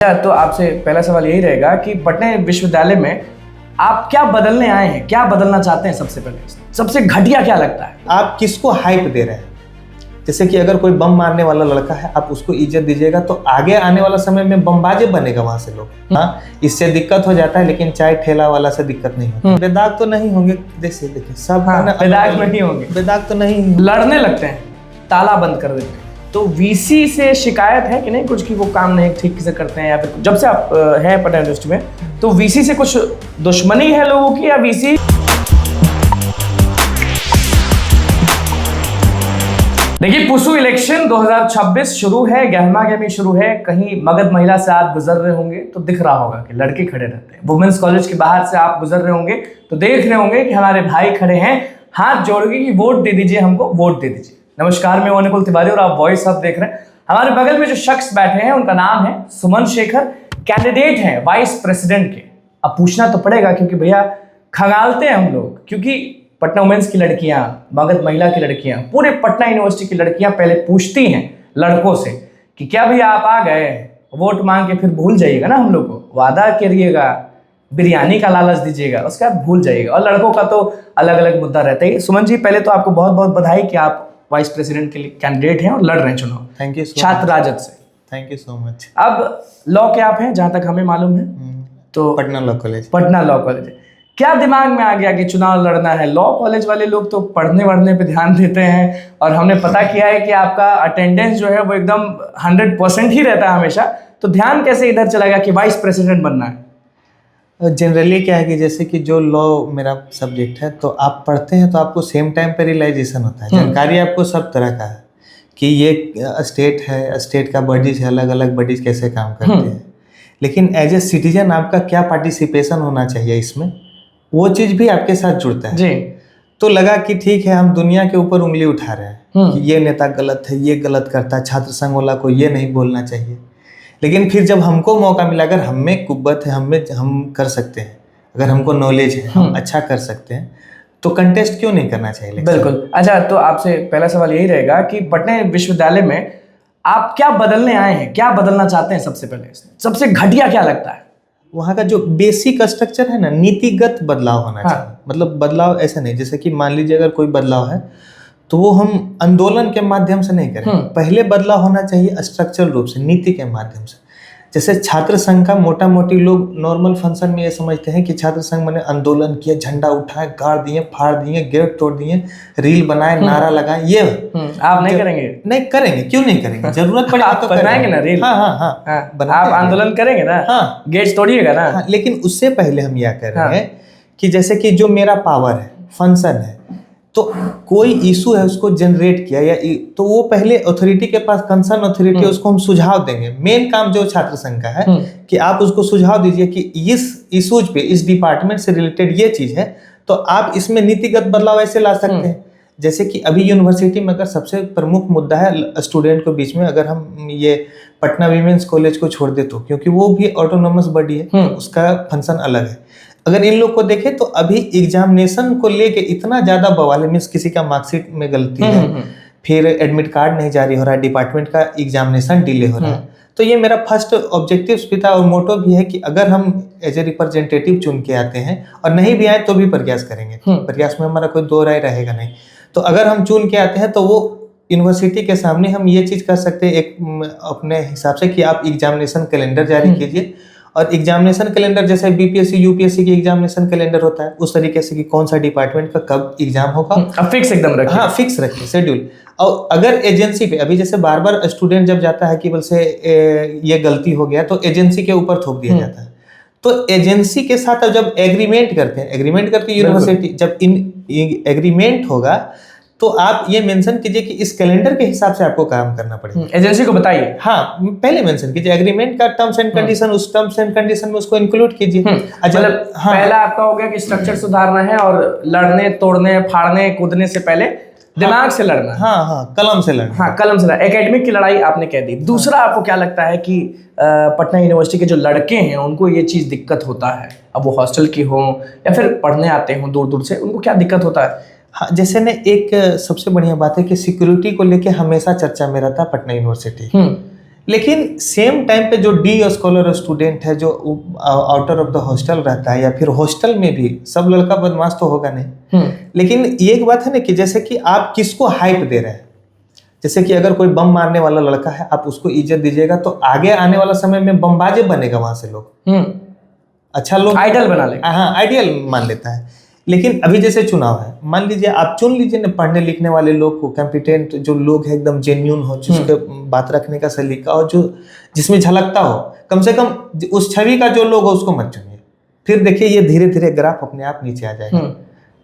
तो आपसे पहला सवाल यही रहेगा कि पटना विश्वविद्यालय में आप क्या बदलने आए हैं, क्या बदलना चाहते हैं? सबसे पहले सबसे घटिया क्या लगता है? आप किसको हाइप दे रहे हैं? जैसे कि अगर कोई बम मारने वाला लड़का है, आप उसको इज्जत दीजिएगा तो आगे आने वाला समय में बमबाजे बनेगा वहां से लोग। हाँ, इससे दिक्कत हो जाता है, लेकिन चाय ठेला वाला से दिक्कत नहीं होती। बेदाग तो नहीं होंगे, देखिए सब बेदाग नहीं होंगे, बेदाग तो नहीं, लड़ने लगते हैं, ताला बंद कर देते हैं। तो वीसी से शिकायत है कि नहीं कुछ कि वो काम नहीं ठीक से करते हैं, या फिर जब से आप हैं पटना यूनिवर्सिटी में तो वीसी से कुछ दुश्मनी है लोगों की, या वीसी? देखिए, पुसू इलेक्शन 2026 शुरू है, गहमा गहमी शुरू है। कहीं मगध महिला से आप गुजर रहे होंगे तो दिख रहा होगा कि लड़के खड़े रहते हैं। वुमेन्स कॉलेज के बाहर से आप गुजर रहे होंगे तो देख रहे होंगे कि हमारे भाई खड़े हैं हाथ जोड़ के कि वोट दे दीजिए, हमको वोट दे दीजिए। नमस्कार, मैं अनुकुल तिवारी और आप वॉइस हब देख रहे हैं। हमारे बगल में जो शख्स बैठे हैं उनका नाम है सुमन शेखर, कैंडिडेट हैं वाइस प्रेसिडेंट के। अब पूछना तो पड़ेगा क्योंकि भैया खंगालते हैं हम लोग, क्योंकि पटना वुमेन्स की लड़कियां, मगध महिला की लड़कियां, पूरे पटना यूनिवर्सिटी की लड़कियां पहले पूछती हैं लड़कों से कि क्या भैया आप आ गए, वोट मांग के फिर भूल जाइएगा ना, हम लोग को वादा करिएगा, बिरयानी का लालच दीजिएगा, उसके बाद भूल जाइएगा। और लड़कों का तो अलग अलग मुद्दा रहता है। सुमन जी, पहले तो आपको बहुत बहुत बधाई कि आप वाइस प्रेसिडेंट के लिए कैंडिडेट हैं और लड़ रहे हैं चुनाव। थैंक यू छात्र राजद से। Thank you so much. अब लॉ के आप हैं जहां तक हमें मालूम है, तो Patna law college. Patna law college क्या दिमाग में आ गया कि चुनाव लड़ना है? लॉ कॉलेज वाले लोग तो पढ़ने वढ़ने पे ध्यान देते हैं, और हमने पता किया है कि आपका अटेंडेंस जो है वो एकदम 100% ही रहता है हमेशा। तो ध्यान कैसे इधर चला गया कि वाइस प्रेसिडेंट बनना है? जनरली क्या है कि जैसे कि जो लॉ मेरा सब्जेक्ट है, तो आप पढ़ते हैं तो आपको सेम टाइम पे रियलाइजेशन होता है, जानकारी आपको सब तरह का है कि ये स्टेट है, स्टेट का बॉडीज है, अलग अलग बॉडीज कैसे काम करते हैं। लेकिन एज ए सिटीजन आपका क्या पार्टिसिपेशन होना चाहिए इसमें, वो चीज़ भी आपके साथ जुड़ता है जी। तो लगा कि ठीक है, हम दुनिया के ऊपर उंगली उठा रहे हैं कि ये नेता गलत है, ये गलत करता है, छात्र संघ वाला को ये नहीं बोलना चाहिए। लेकिन फिर जब हमको मौका मिला, अगर हम में कुव्वत है, हम कर सकते हैं, अगर हमको नॉलेज है, हम अच्छा कर सकते हैं, तो कंटेस्ट क्यों नहीं करना चाहिए? बिल्कुल। अच्छा, तो आपसे पहला सवाल यही रहेगा कि पटना विश्वविद्यालय में आप क्या बदलने आए हैं, क्या बदलना चाहते हैं? सबसे पहले सबसे घटिया क्या लगता है? वहाँ का जो बेसिक स्ट्रक्चर है ना, नीतिगत बदलाव होना चाहिए। मतलब बदलाव ऐसा नहीं, जैसे कि मान लीजिए अगर कोई बदलाव है तो वो हम आंदोलन के माध्यम से नहीं करें। पहले बदलाव होना चाहिए स्ट्रक्चरल रूप से, नीति के माध्यम से। जैसे छात्र संघ का मोटा मोटी लोग नॉर्मल फंक्शन में ये समझते हैं कि छात्र संघ मैंने आंदोलन किया, झंडा उठाए, गाड़ दिए, फाड़ दिए, गेट तोड़ दिए, रील बनाए, नारा लगाए। ये आप नहीं करेंगे? नहीं करेंगे, क्यों नहीं करेंगे? जरूरत पड़े आप तो बनाएंगे ना रील। हाँ, आप आंदोलन करेंगे ना? हाँ, गेट तोड़िएगा ना? लेकिन उससे पहले हम यह कह रहे हैं कि जैसे कि जो मेरा पावर है, फंक्शन है, तो कोई इशू है उसको जनरेट किया, या तो वो पहले अथॉरिटी के पास, कंसर्न अथॉरिटी, उसको हम सुझाव देंगे। मेन काम जो छात्र संघ का है कि आप उसको सुझाव दीजिए कि इस इशूज पे, इस डिपार्टमेंट से रिलेटेड ये चीज है, तो आप इसमें नीतिगत बदलाव ऐसे ला सकते हैं। जैसे कि अभी यूनिवर्सिटी में अगर सबसे प्रमुख मुद्दा है स्टूडेंट के बीच में, अगर हम ये पटना वीमेंस कॉलेज को छोड़ दे तो, क्योंकि वो भी ऑटोनोमस बॉडी है, तो उसका फंक्शन अलग है। अगर इन लोग को देखें तो अभी एग्जामिनेशन को लेके इतना ज्यादा बवाल है, मीन्स किसी का मार्कशीट में गलती है, फिर एडमिट कार्ड नहीं जारी हो रहा है, डिपार्टमेंट का एग्जामिनेशन डिले हो रहा है। तो ये मेरा फर्स्ट ऑब्जेक्टिव भी था और मोटो भी है कि अगर हम एज ए रिप्रेजेंटेटिव चुन के आते हैं, और नहीं भी आए तो भी प्रयास करेंगे, प्रयास में हमारा कोई दो राय रहेगा नहीं। तो अगर हम चुन के आते हैं तो वो यूनिवर्सिटी के सामने हम ये चीज कर सकते हैं एक अपने हिसाब से कि आप एग्जामिनेशन कैलेंडर जारी कीजिए, और एग्जामिनेशन कैलेंडर जैसे बीपीएससी यूपीएससी की एग्जामिनेशन कैलेंडर होता है, उस तरीके से कि कौन सा डिपार्टमेंट का कब एग्जाम होगा, फिक्स एकदम रखिए। हाँ, फिक्स रखिए शेड्यूल। और अगर एजेंसी पे, अभी जैसे बार बार स्टूडेंट जब जाता है कि बोल से ये गलती हो गया, तो एजेंसी के ऊपर थोप दिया जाता है। तो एजेंसी के साथ जब एग्रीमेंट करते हैं यूनिवर्सिटी, जब इन एग्रीमेंट होगा तो आप ये मेंशन कीजिए कि इस कैलेंडर के हिसाब से आपको काम करना पड़ेगा। एजेंसी को बताइए। हाँ, पहले मेंशन कीजिए एग्रीमेंट का टर्म्स एंड कंडीशन, उस टर्म्स एंड कंडीशन में उसको इंक्लूड कीजिए। मतलब पहला आपका हो गया कि स्ट्रक्चर सुधारना है, और लड़ने, तोड़ने, फाड़ने, कूदने से पहले दिमाग से लड़ना। हाँ, कलम से लड़ना। हाँ, कलम से लड़ना। एकेडमिक की लड़ाई आपने कह दी। दूसरा, आपको क्या लगता है कि पटना यूनिवर्सिटी के जो लड़के हैं उनको ये चीज दिक्कत होता है, अब वो हॉस्टल की हो या फिर पढ़ने आते हो दूर दूर से, उनको क्या दिक्कत होता है? हाँ, जैसे ने एक सबसे बढ़िया बात है कि सिक्योरिटी को लेके हमेशा चर्चा में रहता पटना यूनिवर्सिटी, लेकिन सेम टाइम पे जो डी स्कॉलर स्टूडेंट है, जो आउटर ऑफ द हॉस्टल रहता है, या फिर हॉस्टल में भी, सब लड़का बदमाश तो होगा नहीं, लेकिन ये एक बात है ना कि जैसे कि आप किसको हाइप दे रहे हैं। जैसे कि अगर कोई बम मारने वाला लड़का है, आप उसको इज्जत दीजिएगा तो आगे आने वाला समय में बमबाजे बनेगा वहां से लोग, अच्छा लोग आइडल बना लेगा। हाँ, आइडियल मान लेता है। लेकिन अभी जैसे चुनाव है, मान लीजिए आप चुन लीजिए ना पढ़ने लिखने वाले लोग को, कॉम्पिटेंट जो लोग है, एकदम जेन्यून हो, जिसके बात रखने का सलीका हो, जो जिसमें झलकता हो, कम से कम उस छवि का जो लोग हो उसको मत चुनिए। फिर देखिए ये धीरे धीरे ग्राफ अपने आप नीचे आ जाएगा,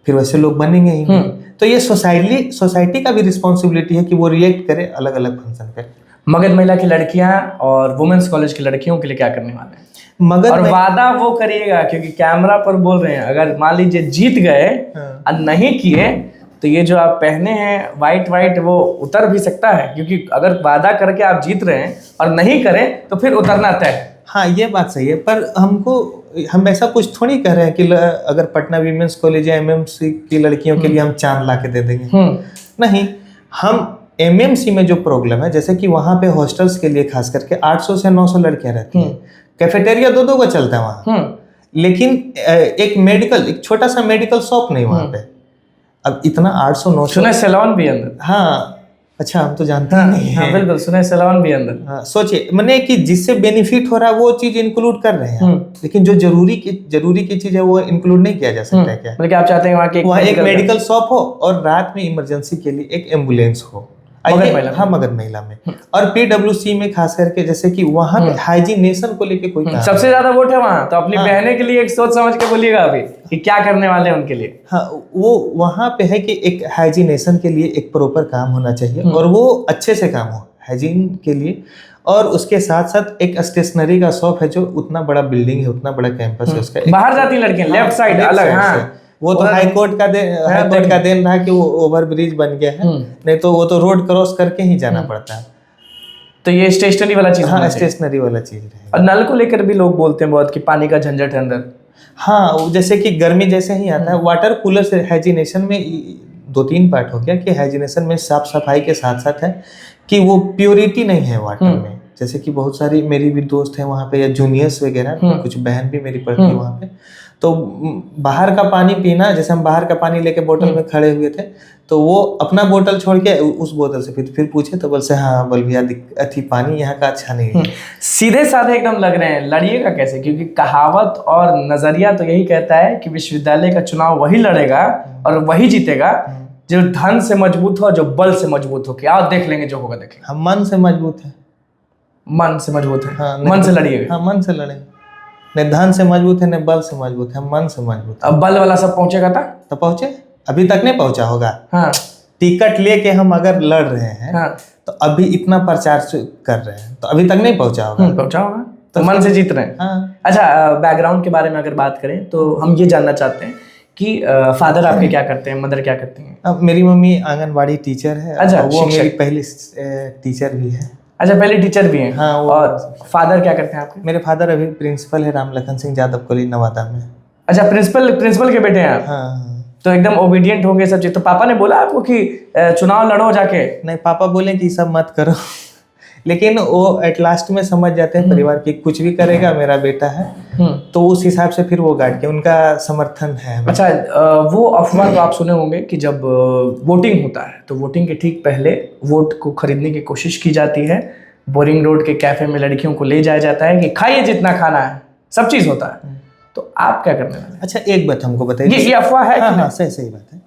फिर वैसे लोग बनेंगे ही नहीं। तो ये सोसाइटी का भी रिस्पॉन्सिबिलिटी है कि वो रिएक्ट करे अलग अलग फंक्शन पे। मगध महिला की लड़कियां और वुमेन्स कॉलेज की लड़कियों के लिए क्या करने वाले हैं? मगध और वादा वो करिएगा, क्योंकि कैमरा पर बोल रहे हैं, अगर मान लीजिए जीत गए और नहीं किए तो ये जो आप पहने हैं वाइट वो उतर भी सकता है, क्योंकि अगर वादा करके आप जीत रहे हैं और नहीं करें तो फिर उतरना तय है। हाँ, ये बात सही है, पर हम ऐसा कुछ थोड़ी कह रहे हैं कि अगर पटना वीमेंस कॉलेज या एमएमसी की लड़कियों के लिए हम चांद ला के दे देंगे। नहीं, हम एमएमसी में जो प्रॉब्लम है, जैसे कि वहाँ पे हॉस्टल्स के लिए खास करके 800 से 900 लड़कियां रहती हैं, कैफेटेरिया दो का चलता है वहाँ, लेकिन एक छोटा सा मेडिकल शॉप नहीं वहाँ पे। अब इतना 800-900 सुना सैलून भी अंदर। हाँ, अच्छा, हम तो जानते नहीं हाँ, हैं। बिल्कुल सुना सैलून भी अंदर। हाँ, सोचिए मैंने कि जिससे बेनिफिट हो रहा है वो चीज इंक्लूड कर रहे हैं, लेकिन जो जरूरी की चीज है वो इंक्लूड नहीं किया जा सकता है क्या? मतलब आप चाहते हैं वहाँ एक मेडिकल शॉप हो और रात में इमरजेंसी के लिए एक एम्बुलेंस हो। हाँ, मगध महिला में और पीडब्ल्यूसी में खास करके, जैसे कि वहाँ पे हाइजीनेशन को लेके कोई सबसे ज्यादा वोट है वहाँ, तो अपनी बहने के लिए एक सोच समझ के बोलिएगा अभी कि क्या करने वाले हैं उनके लिए। हाँ, वो वहाँ पे है कि एक हाइजीनेशन के लिए एक प्रॉपर काम होना चाहिए और वो अच्छे से काम हो हाइजीन के लिए। और उसके साथ साथ एक स्टेशनरी का शॉप है, जो उतना बड़ा बिल्डिंग है, उतना बड़ा कैंपस है उसका। बाहर जाती लड़कियां लेफ्ट साइड अलग। हाँ, वो तो हाई कोर्ट का देन रहा कि वो ओवरब्रिज बन गया है, नहीं तो वो तो रोड क्रॉस करके ही जाना पड़ता है। तो ये स्टेशनरी वाला चीज। हाँ, स्टेशनरी वाला चीज है। और नल को लेकर भी लोग बोलते हैं बहुत कि पानी का झंझट है अंदर। हाँ, जैसे कि गर्मी जैसे ही आता है, वाटर कूलर से हाइजीनेशन में 2-3 पार्ट हो गया कि हाइजीनेशन में साफ सफाई के साथ साथ है कि वो प्योरिटी नहीं है वाटर में। जैसे कि बहुत सारी मेरी भी दोस्त हैं वहाँ पे, या जूनियर्स वगैरह, कुछ बहन भी मेरी पढ़ती है वहाँ पे, तो बाहर का पानी पीना, जैसे हम बाहर का पानी लेके बोतल में खड़े हुए थे, तो वो अपना बोतल छोड़ के उस बोतल से फिर पूछे तो बोल से हाँ बोल भैया अथी पानी यहाँ का अच्छा नहीं है। सीधे साधे एकदम लग रहे हैं, लड़िएगा कैसे? क्योंकि कहावत और नजरिया तो यही कहता है कि विश्वविद्यालय का चुनाव वही लड़ेगा और वही जीतेगा जो धन से मजबूत हो, जो बल से मजबूत हो। कि आप देख लेंगे जो होगा देखेंगे। हम मन से मजबूत है। मन से मजबूत है। हाँ, मन से लड़िएगा। हाँ, मन से लड़ेंगे। नहीं धन से मजबूत है, नहीं बल से मजबूत है, हम मन से मजबूत है। अब बल वाला सब पहुंचेगा था तो पहुंचे, अभी तक नहीं पहुंचा होगा। हाँ, टिकट लेके हम अगर लड़ रहे हैं, हाँ, तो अभी इतना प्रचार कर रहे हैं तो अभी तक नहीं पहुंचा होगा। पहुंचा होगा तो मन से जीत रहे हैं। हाँ। अच्छा, बैकग्राउंड के बारे में अगर बात करें तो हम ये जानना चाहते हैं कि फादर आपके क्या करते हैं, मदर क्या करती हैं? अब मेरी मम्मी आंगनवाड़ी टीचर है। अच्छा, वो मेरी पहली टीचर भी है। अच्छा, पहले टीचर भी हैं। हाँ, और फादर क्या करते हैं आपके? मेरे फादर अभी प्रिंसिपल है राम लखन सिंह यादव कॉलेज नवादा में। अच्छा, प्रिंसिपल के बेटे हैं आप? हाँ। तो एकदम ओबीडियंट होंगे सब चीज। तो पापा ने बोला आपको कि चुनाव लड़ो जाके? नहीं, पापा बोले कि सब मत करो लेकिन वो एट लास्ट में समझ जाते हैं परिवार की, कुछ भी करेगा मेरा बेटा है, तो उस हिसाब से फिर वो गार्ड के उनका समर्थन है। अच्छा, वो अफवाह तो आप सुने होंगे कि जब वोटिंग होता है तो वोटिंग के ठीक पहले वोट को खरीदने की कोशिश की जाती है। बोरिंग रोड के कैफे में लड़कियों को ले जाया जाता है कि खाइए जितना खाना है, सब चीज होता है। तो आप क्या करने वाले? अच्छा, एक बात हमको बताइए। ये अफवाह है? हाँ, सही बात है।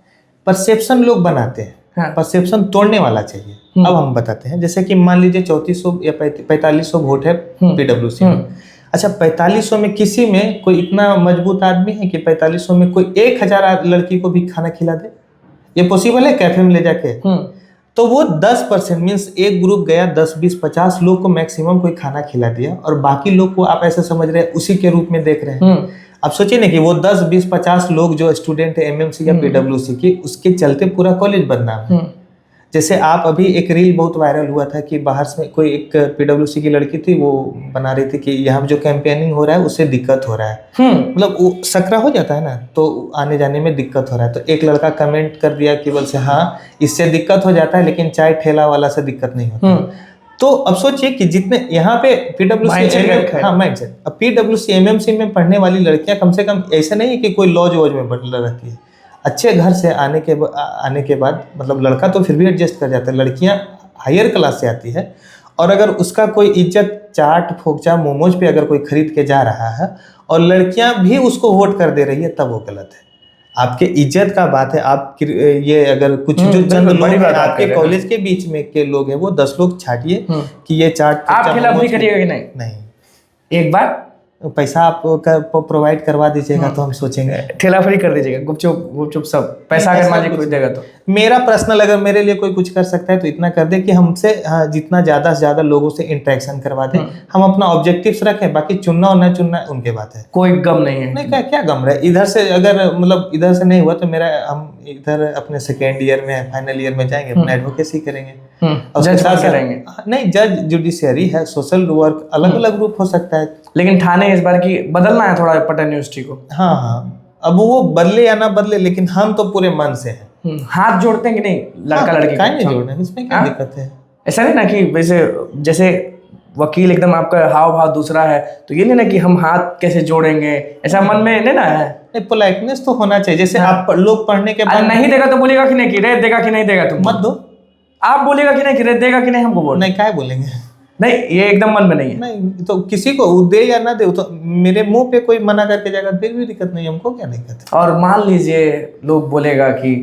परसेप्शन लोग बनाते हैं। हाँ। परसेप्शन तोड़ने वाला चाहिए। अब हम बताते हैं, जैसे कि मान लीजिए 3400 या 4500 वोट है पीडब्ल्यूसी में। अच्छा, 4500 में किसी में कोई इतना मजबूत आदमी है कि 4500 में कोई 1000 लड़की को भी खाना खिला दे? ये पॉसिबल है कैफे में ले जाके? तो वो 10% मीन्स एक ग्रुप गया, 10, 20, 50 लोग को मैक्सिमम कोई खाना खिला दिया और बाकी लोग को आप ऐसे समझ रहे हैं उसी के रूप में देख रहे हैं। आप सोचिए ना कि वो 10, 20, 50 लोग जो स्टूडेंट है एमएमसी या पीडब्ल्यूसी की, उसके चलते पूरा कॉलेज बदनाम है। जैसे आप अभी एक रील बहुत वायरल हुआ था कि बाहर से कोई एक पीडब्ल्यूसी की लड़की थी, वो बना रही थी कि यहाँ जो कैंपेनिंग हो रहा है उससे दिक्कत हो रहा है। मतलब वो सकरा हो जाता है ना, तो आने जाने में दिक्कत हो रहा है। तो एक लड़का कमेंट कर दिया कि बोल से हाँ इससे दिक्कत हो जाता है लेकिन चाय ठेला वाला से दिक्कत नहीं होता। तो अब सोचिए कि जितने यहाँ पे Mindset हाँ माइंडसेट, अब PWC MMC में पढ़ने वाली लड़कियां कम से कम ऐसा नहीं है कि कोई लॉज वॉज में बढ़ रहती है। अच्छे घर से आने के बाद मतलब लड़का तो फिर भी एडजस्ट कर जाता है, लड़कियां हायर क्लास से आती है और अगर उसका कोई इज्जत चाट फोकचा मोमोज पे अगर कोई खरीद के जा रहा है और लड़कियां भी उसको वोट कर दे रही है, तब वो गलत है। आपके इज्जत का बात है। आप ये अगर कुछ जो चंद लोग हैं आपके कॉलेज के बीच में के लोग हैं, वो 10 लोग छाटिए कि ये चाट आप खिलाफ नहीं करिएगा कि नहीं? नहीं, एक बार पैसा आप प्रोवाइड करवा दीजिएगा तो हम सोचेंगे। ठेला फ्री कर दीजिएगा, गुपचुप सब पैसा अगर मालिक कोई देगा तो। मेरा पर्सनल अगर मेरे लिए कोई कुछ कर सकता है तो इतना कर दे कि हमसे जितना ज्यादा से ज्यादा लोगों से इंटरेक्शन करवा दे। हम अपना ऑब्जेक्टिव्स रखें, बाकी चुनना और न चुनना उनके बात है, कोई गम नहीं है। नहीं क्या गम रहा है। इधर से अगर मतलब इधर से नहीं हुआ तो हम इधर अपने सेकेंड ईयर में फाइनल ईयर में जाएंगे, अपना एडवोकेसी करेंगे और जज करेंगे। नहीं, जज जुडिशियरी है, सोशल वर्क अलग अलग ग्रुप हो सकता है। लेकिन थाने इस बार की बदलना है थोड़ा पटना यूनिवर्सिटी को। हाँ, अब वो बदले या ना बदले, लेकिन हम तो पूरे मन से हैं। हाथ जोड़ते हैं कि नहीं लड़का लड़की? काहे नहीं जोड़ना, इसमें क्या दिक्कत है? ऐसा नहीं ना कि वैसे जैसे वकील एकदम आपका हाव भाव दूसरा है, तो ये नहीं ना कि हम हाथ कैसे जोड़ेंगे, ऐसा मन में नहीं ना है। नहीं, पोलाइटनेस तो होना चाहिए। जैसे आप लोग पढ़ने के बाद नहीं देगा तो बोलेगा कि नहीं कि रेत देगा कि नहीं देगा, तुम मत दो। आप बोलेगा कि नहीं कि रेत देगा कि नहीं, हमको बोल नहीं, क्या बोलेंगे? नहीं, ये एकदम मन में नहीं है। नहीं तो किसी को दे या ना दे, तो मेरे मुंह पे कोई मना करके जाएगा फिर भी दिक्कत नहीं, हमको क्या दिक्कत है? और मान लीजिए लोग बोलेगा कि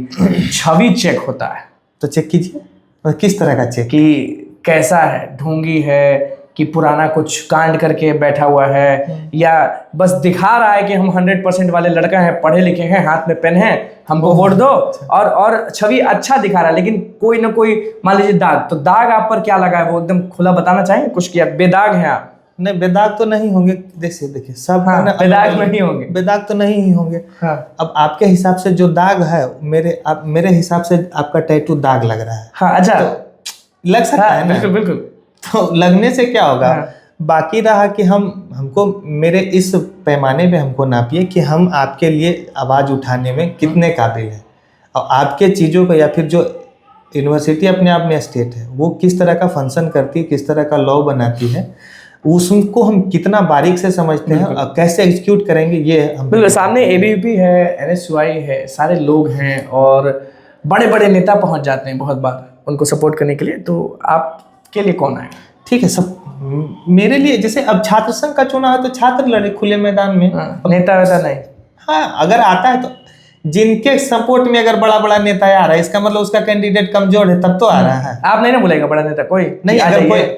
छवि चेक होता है, तो चेक कीजिए। किस तरह का चेक? कि कैसा है, ढोंगी है कि पुराना कुछ कांड करके बैठा हुआ है, या बस दिखा रहा है कि हम 100% वाले लड़का हैं, पढ़े लिखे हैं, हाथ में पेन है, हमको वोट दो। और छवि अच्छा दिखा रहा है, लेकिन कोई ना कोई मान लीजिए दाग, तो दाग आप पर क्या लगा है वो एकदम खुला बताना चाहेंगे कुछ, किया बेदाग हैं आप? नहीं, बेदाग तो नहीं होंगे। देखिए सब बेदाग नहीं होंगे, बेदाग तो नहीं ही होंगे। अब आपके हिसाब से जो दाग है, मेरे हिसाब से आपका टैटू दाग लग रहा है। हाँ, अच्छा, तो लग सकता है ना? बिल्कुल बिल्कुल। तो लगने से क्या होगा? बाकी रहा कि हमको मेरे इस पैमाने पे हमको नापिए कि हम आपके लिए आवाज़ उठाने में कितने काबिल हैं, और आपके चीज़ों को, या फिर जो यूनिवर्सिटी अपने आप में स्टेट है वो किस तरह का फंक्शन करती है, किस तरह का लॉ बनाती है, उसको हम कितना बारीक से समझते हैं और कैसे एग्जीक्यूट करेंगे, ये हम बिल्कुल। सामने ABVP है, NSUI है, सारे लोग हैं और बड़े बड़े नेता पहुंच जाते हैं बहुत बार उनको सपोर्ट करने के लिए। तो आपके लिए कौन आएगा? ठीक है, सब मेरे लिए जैसे अब छात्र संघ का चुनाव है तो छात्र लड़े खुले मैदान में। नेता वैसा नहीं। हाँ, अगर आता है तो जिनके सपोर्ट में अगर बड़ा बड़ा नेता आ रहा है, इसका मतलब उसका कैंडिडेट कमजोर है, तब तो आ रहा है। आप नहीं ना बोलेगा बड़ा नेता कोई नहीं?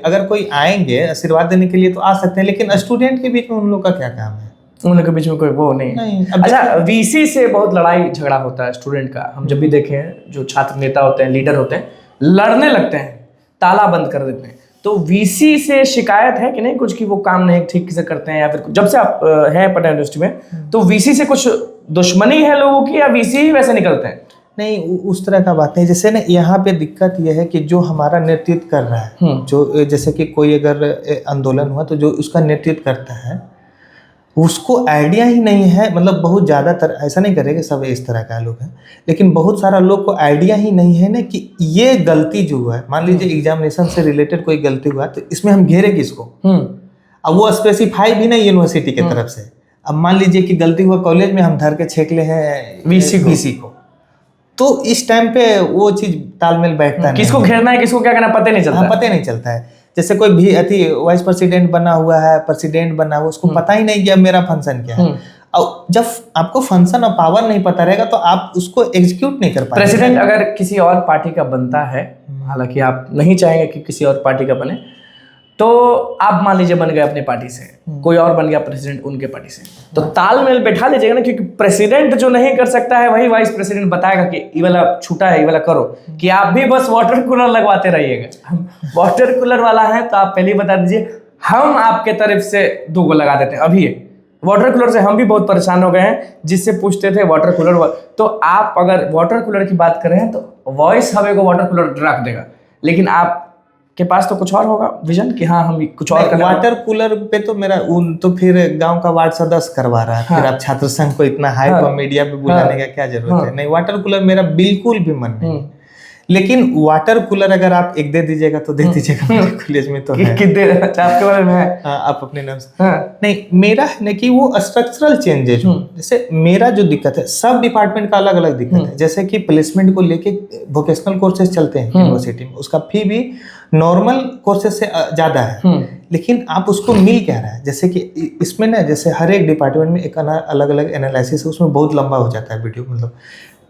अगर कोई आएंगे आशीर्वाद देने के लिए तो आ सकते हैं, लेकिन स्टूडेंट के बीच में उन लोग का क्या काम है? उन लोग के बीच में कोई वो नहीं। अच्छा, VC से बहुत लड़ाई झगड़ा होता है स्टूडेंट का। हम जब भी देखे हैं, जो छात्र नेता होते हैं, लीडर होते हैं, लड़ने लगते हैं, ताला बंद कर देते हैं। तो VC से शिकायत है कि नहीं कुछ कि वो काम नहीं ठीक से करते हैं, या फिर जब से आप हैं पटना यूनिवर्सिटी में, तो VC से कुछ दुश्मनी है लोगों की, या VC ही वैसे निकलते हैं? नहीं, उस तरह का बात नहीं। जैसे ना यहाँ पे दिक्कत यह है कि जो हमारा नेतृत्व कर रहा है, जो जैसे कि कोई अगर आंदोलन हुआ तो जो उसका नेतृत्व करता है उसको आइडिया ही नहीं है। मतलब बहुत ज़्यादातर ऐसा नहीं करेगा, सब इस तरह का लोग हैं, लेकिन बहुत सारा लोग को आइडिया ही नहीं है ना कि ये गलती जो हुआ है, मान लीजिए एग्जामिनेशन से रिलेटेड कोई गलती हुआ तो इसमें हम घेरे किसको? अब वो स्पेसिफाई भी नहीं यूनिवर्सिटी की तरफ से। अब मान लीजिए कि गलती हुआ कॉलेज में, हम धर के छेक ले हैं VC को, तो इस टाइम पे वो चीज तालमेल बैठता है। किसको घेरना है, किसको क्या करना, पता नहीं चलता। पता नहीं चलता है। जैसे कोई भी वाइस प्रेसिडेंट बना हुआ है, प्रेसिडेंट बना हुआ, उसको पता ही नहीं कि अब मेरा फंक्शन क्या है। और जब आपको फंक्शन और पावर नहीं पता रहेगा तो आप उसको एग्जीक्यूट नहीं कर पाएंगे। प्रेसिडेंट अगर किसी और पार्टी का बनता है, हालांकि आप नहीं चाहेंगे कि किसी और पार्टी का बने, तो आप मान लीजिए बन गए अपनी पार्टी से, कोई और बन गया प्रेसिडेंट उनके पार्टी से, तो तालमेल बैठा लीजिएगा ना, क्योंकि प्रेसिडेंट जो नहीं कर सकता है वही वाइस प्रेसिडेंट बताएगा कि ये वाला छूटा है, ये वाला करो, कि आप भी बस वाटर कूलर लगवाते रहिएगा। वाटर कूलर वाला है तो आप पहले ही बता दीजिए, हम आपके तरफ से 2 को लगा देते हैं। अभी वाटर कूलर से हम भी बहुत परेशान हो गए हैं, जिससे पूछते थे वाटर कूलर, तो आप अगर वाटर कूलर की बात कर रहे हैं तो वॉइस हवे को वाटर कूलर रख देगा, लेकिन आप के पास तो कुछ और होगा विजन कि हाँ हम कुछ और करना। वाटर कूलर पे तो मेरा तो फिर गांव का वार्ड सदस्य करवा रहा है। हाँ। फिर आप छात्र संघ को इतना हाइप और मीडिया पे बुलाने का क्या जरूरत है? नहीं, वाटर कूलर मेरा बिल्कुल भी मन नहीं। लेकिन वाटर कूलर अगर आप एक दे दीजिएगा तो दे दीजिएगा, मेरे कॉलेज में तो है। कितने आपके बारे में है? हाँ, आप अपने नाम से। हाँ। नहीं, मेरा है ना कि वो स्ट्रक्चरल चेंज है जो, जैसे मेरा जो दिक्कत है, सब डिपार्टमेंट का अलग अलग दिक्कत है। जैसे कि प्लेसमेंट को लेके वोकेशनल कोर्सेज चलते हैं यूनिवर्सिटी में, उसका फी भी नॉर्मल कोर्सेज से ज्यादा है, लेकिन आप उसको मिल क्या रहा है। जैसे कि इसमें ना, जैसे हर एक डिपार्टमेंट में एक अलग अलग एनालिसिस है, उसमें बहुत लंबा हो जाता है वीडियो, मतलब।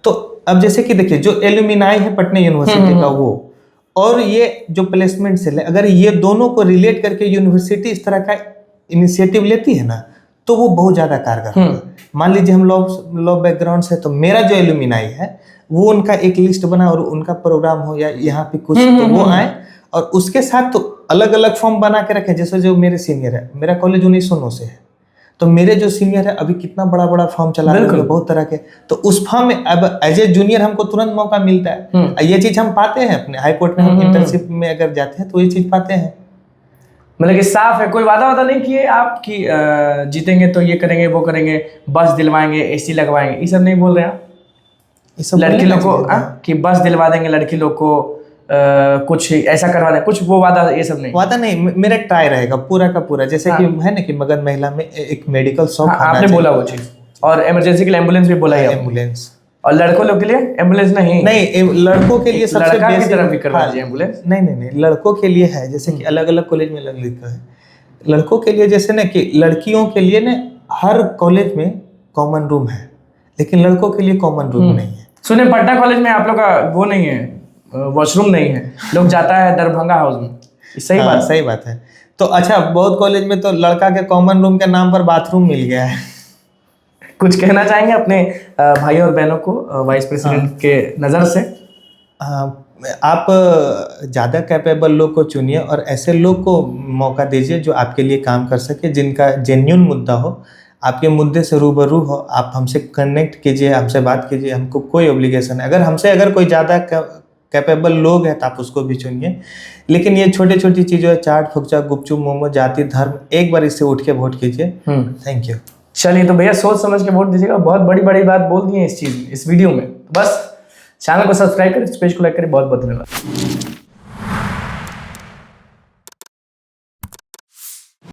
तो अब जैसे कि देखिए, जो एलुमिनाई है पटना यूनिवर्सिटी का, वो और ये जो प्लेसमेंट सेल है, अगर ये दोनों को रिलेट करके यूनिवर्सिटी इस तरह का इनिशिएटिव लेती है ना, तो वो बहुत ज्यादा कारगर होगा। मान लीजिए हम लॉ बैकग्राउंड से, तो मेरा जो एलुमिनाई है वो उनका एक लिस्ट बना और उनका प्रोग्राम हो या यहाँ पे कुछ, तो वो आए और उसके साथ तो अलग अलग फॉर्म बना के रखें। जैसे जो मेरे सीनियर है, मेरा कॉलेज 1909 से है, तो मेरे जो सीनियर है अभी कितना बड़ा बड़ा फॉर्म चला रहे हैं, बहुत तरह के। तो उस फॉर्म में अब एज ए जूनियर हमको तुरंत मौका मिलता है। ये चीज हम पाते हैं अपने हाई कोर्ट में, हम इंटर्नशिप में अगर जाते हैं तो ये चीज पाते हैं। मतलब कि साफ है, कोई वादा नहीं किए आप कि जीतेंगे तो ये करेंगे वो करेंगे, बस दिलवाएंगे, एसी लगवाएंगे, ये सब नहीं बोल रहे आप? लड़की लोग को कि बस दिलवा देंगे लड़की लोग को, कुछ ऐसा करवा दें, कुछ वो वादा, ये सब नहीं? वादा नहीं, मेरा ट्राई रहेगा पूरा का पूरा। जैसे कि है ना कि मगध महिला में एक मेडिकल शॉप, आपने बोला वो चीज, और इमरजेंसी के लिए एम्बुलेंस भी बोला है, एम्बुलेंस। और लड़कों लोग के लिए एम्बुलेंस नहीं? लड़कों के लिए सबसे बेसिक की तरफ भी करवा दीजिए एम्बुलेंस। नहीं, लड़कों के लिए है, जैसे कि अलग अलग कॉलेज में अलग लिखा है। लड़कों के लिए जैसे ना कि लड़कियों के लिए ना हर कॉलेज में कॉमन रूम है, लेकिन लड़कों के लिए कॉमन रूम नहीं है। सुने पटना कॉलेज में आप लोग का वो नहीं है, वॉशरूम नहीं है, लोग जाता है दरभंगा हाउस में। सही बात, सही बात है। तो अच्छा, बहुत कॉलेज में तो लड़का के कॉमन रूम के नाम पर बाथरूम मिल गया है। कुछ कहना चाहेंगे अपने भाई और बहनों को वाइस प्रेसिडेंट के नज़र से? आप ज़्यादा कैपेबल लोग को चुनिए और ऐसे लोग को मौका दीजिए जो आपके लिए काम कर सके, जिनका जेन्युइन मुद्दा हो, आपके मुद्दे से रूबरू हो। आप हमसे कनेक्ट कीजिए, हमसे बात कीजिए, हमको कोई ऑब्लिगेशन है। अगर कोई ज़्यादा कैपेबल लोग हैं तो आप उसको भी चुनिए। लेकिन ये छोटी छोटी चीज़ों, चाट फुकचा गुपचुप मोमो, जाति धर्म, एक बार इससे उठ के वोट कीजिए। Thank you. चलिए, तो भैया सोच समझ के वोट दीजिएगा। बहुत बड़ी बड़ी बात बोल दी है इस वीडियो में। बस चैनल को सब्सक्राइब करें, इस पेज को लाइक करें। बहुत बहुत धन्यवाद।